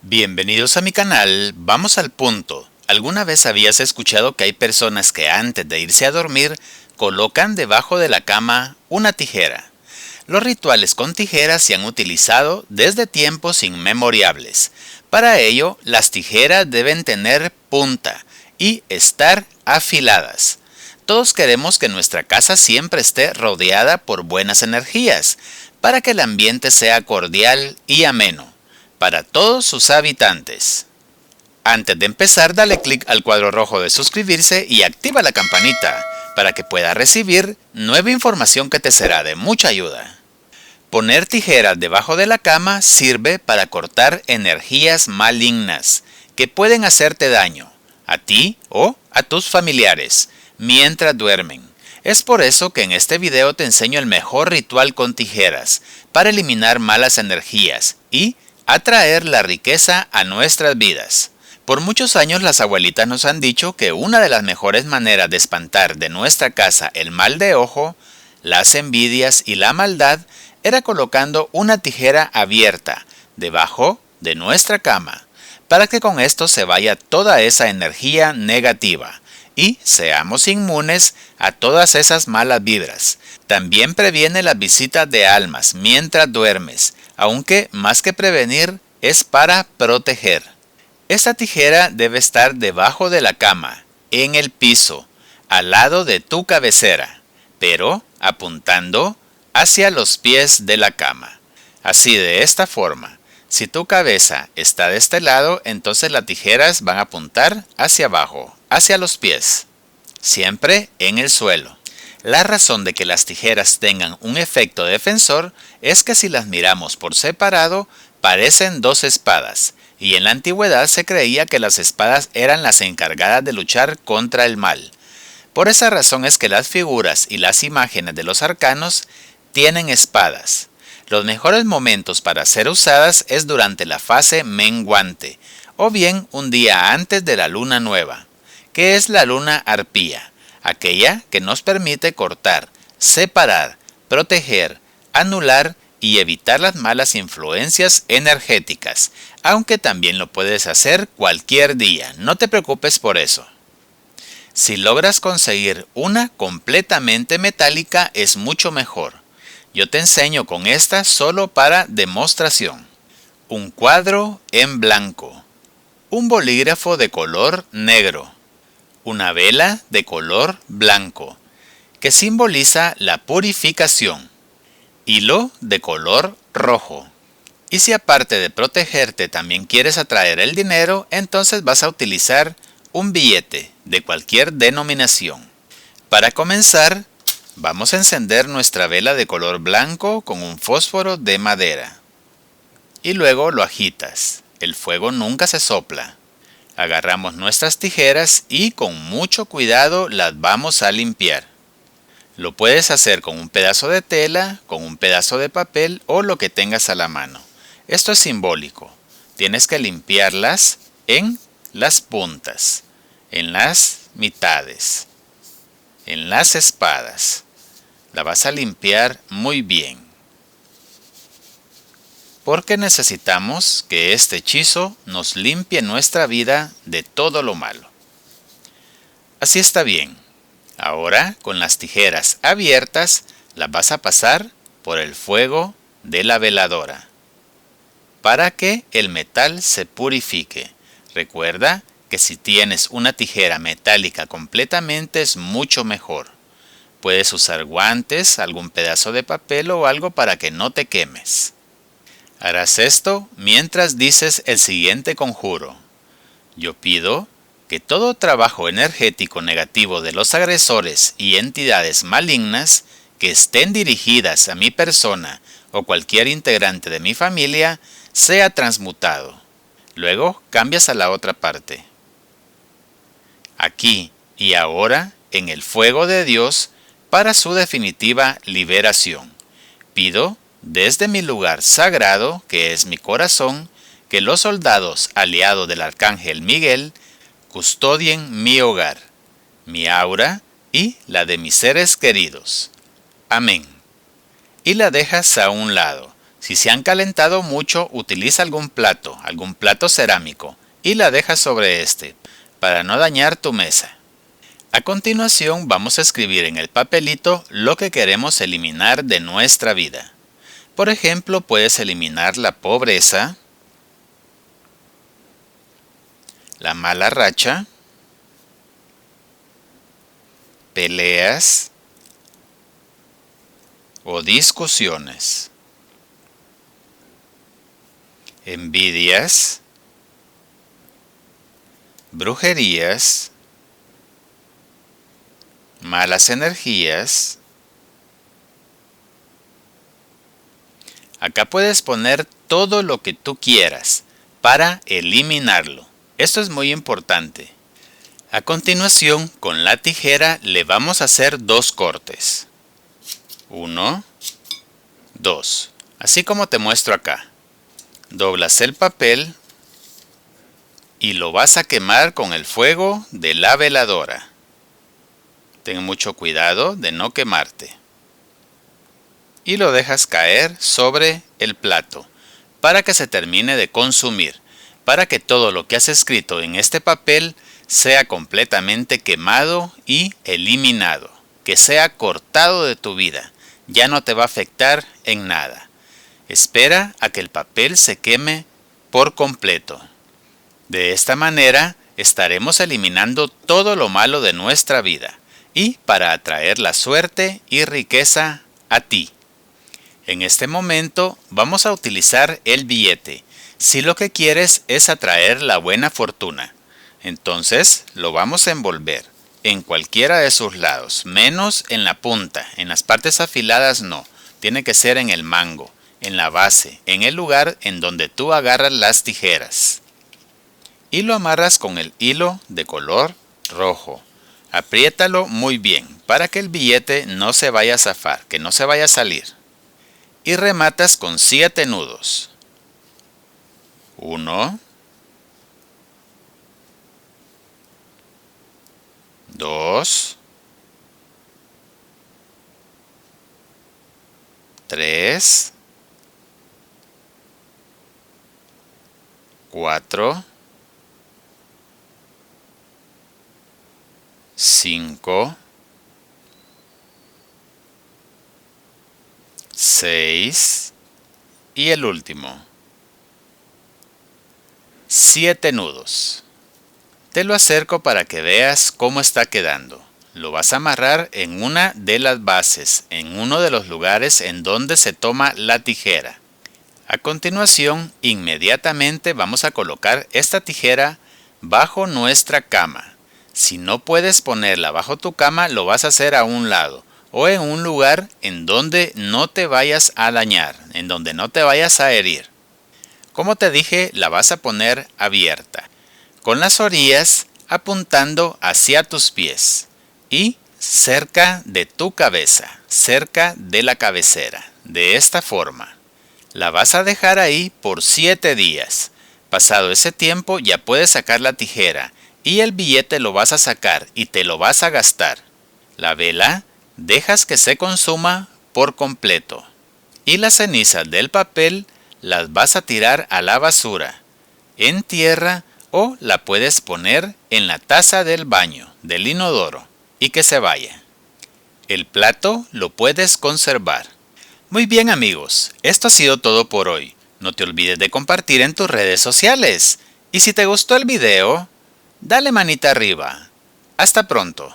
Bienvenidos a mi canal, vamos al punto. ¿Alguna vez habías escuchado que hay personas que antes de irse a dormir colocan debajo de la cama una tijera? Los rituales con tijeras se han utilizado desde tiempos inmemoriales. Para ello, las tijeras deben tener punta y estar afiladas. Todos queremos que nuestra casa siempre esté rodeada por buenas energías, para que el ambiente sea cordial y ameno para todos sus habitantes. Antes de empezar, dale clic al cuadro rojo de suscribirse y activa la campanita para que puedas recibir nueva información que te será de mucha ayuda. Poner tijeras debajo de la cama sirve para cortar energías malignas que pueden hacerte daño a ti o a tus familiares mientras duermen. Es por eso que en este video te enseño el mejor ritual con tijeras para eliminar malas energías y atraer la riqueza a nuestras vidas. Por muchos años las abuelitas nos han dicho que una de las mejores maneras de espantar de nuestra casa el mal de ojo, las envidias y la maldad era colocando una tijera abierta debajo de nuestra cama, para que con esto se vaya toda esa energía negativa y seamos inmunes a todas esas malas vibras. También previene las visitas de almas mientras duermes, aunque más que prevenir es para proteger. Esta tijera debe estar debajo de la cama, en el piso, al lado de tu cabecera, pero apuntando hacia los pies de la cama. Así, de esta forma, si tu cabeza está de este lado, entonces las tijeras van a apuntar hacia abajo, hacia los pies, siempre en el suelo. La razón de que las tijeras tengan un efecto defensor es que si las miramos por separado, parecen dos espadas, y en la antigüedad se creía que las espadas eran las encargadas de luchar contra el mal. Por esa razón es que las figuras y las imágenes de los arcanos tienen espadas. Los mejores momentos para ser usadas es durante la fase menguante, o bien un día antes de la luna nueva, que es la luna arpía, aquella que nos permite cortar, separar, proteger, anular y evitar las malas influencias energéticas, aunque también lo puedes hacer cualquier día, no te preocupes por eso. Si logras conseguir una completamente metálica es mucho mejor. Yo te enseño con esta solo para demostración. Un cuadro en blanco, un bolígrafo de color negro, una vela de color blanco, que simboliza la purificación, hilo de color rojo. Y si aparte de protegerte también quieres atraer el dinero, entonces vas a utilizar un billete de cualquier denominación. Para comenzar, vamos a encender nuestra vela de color blanco con un fósforo de madera. Y luego lo agitas. El fuego nunca se sopla. Agarramos nuestras tijeras y con mucho cuidado las vamos a limpiar. Lo puedes hacer con un pedazo de tela, con un pedazo de papel o lo que tengas a la mano. Esto es simbólico. Tienes que limpiarlas en las puntas, en las mitades, en las espadas. La vas a limpiar muy bien, porque necesitamos que este hechizo nos limpie nuestra vida de todo lo malo. Así está bien. Ahora, con las tijeras abiertas, las vas a pasar por el fuego de la veladora, para que el metal se purifique. Recuerda que si tienes una tijera metálica completamente es mucho mejor. Puedes usar guantes, algún pedazo de papel o algo para que no te quemes. Harás esto mientras dices el siguiente conjuro. Yo pido que todo trabajo energético negativo de los agresores y entidades malignas que estén dirigidas a mi persona o cualquier integrante de mi familia sea transmutado. Luego cambias a la otra parte. Aquí y ahora, en el fuego de Dios, para su definitiva liberación. Pido, desde mi lugar sagrado, que es mi corazón, que los soldados aliados del arcángel Miguel custodien mi hogar, mi aura y la de mis seres queridos. Amén. Y la dejas a un lado. Si se han calentado mucho, utiliza algún plato cerámico y la dejas sobre este, para no dañar tu mesa. A continuación vamos a escribir en el papelito lo que queremos eliminar de nuestra vida. Por ejemplo, puedes eliminar la pobreza, la mala racha, peleas o discusiones, envidias, brujerías, malas energías. Acá puedes poner todo lo que tú quieras para eliminarlo. Esto es muy importante. A continuación, con la tijera le vamos a hacer 2 cortes. 1, 2. Así como te muestro acá. Doblas el papel y lo vas a quemar con el fuego de la veladora. Ten mucho cuidado de no quemarte. Y lo dejas caer sobre el plato para que se termine de consumir, para que todo lo que has escrito en este papel sea completamente quemado y eliminado, que sea cortado de tu vida, ya no te va a afectar en nada. Espera a que el papel se queme por completo. De esta manera estaremos eliminando todo lo malo de nuestra vida y para atraer la suerte y riqueza a ti. En este momento vamos a utilizar el billete, si lo que quieres es atraer la buena fortuna. Entonces lo vamos a envolver en cualquiera de sus lados, menos en la punta, en las partes afiladas no, tiene que ser en el mango, en la base, en el lugar en donde tú agarras las tijeras. Y lo amarras con el hilo de color rojo. Apriétalo muy bien para que el billete no se vaya a zafar, que no se vaya a salir. Y rematas con 7 nudos. 1, 2, 3, 4, 5, 6 y el último. 7 nudos. Te lo acerco para que veas cómo está quedando. Lo vas a amarrar en una de las bases, en uno de los lugares en donde se toma la tijera. A continuación, inmediatamente vamos a colocar esta tijera bajo nuestra cama. Si no puedes ponerla bajo tu cama, lo vas a hacer a un lado o en un lugar en donde no te vayas a dañar, en donde no te vayas a herir. Como te dije, la vas a poner abierta, con las orillas apuntando hacia tus pies y cerca de tu cabeza, cerca de la cabecera, de esta forma. La vas a dejar ahí por 7 días. Pasado ese tiempo ya puedes sacar la tijera y el billete lo vas a sacar y te lo vas a gastar. La vela dejas que se consuma por completo y las cenizas del papel las vas a tirar a la basura, en tierra o la puedes poner en la taza del baño, del inodoro y que se vaya. El plato lo puedes conservar. Muy bien amigos, esto ha sido todo por hoy. No te olvides de compartir en tus redes sociales. Y si te gustó el video, dale manita arriba. Hasta pronto.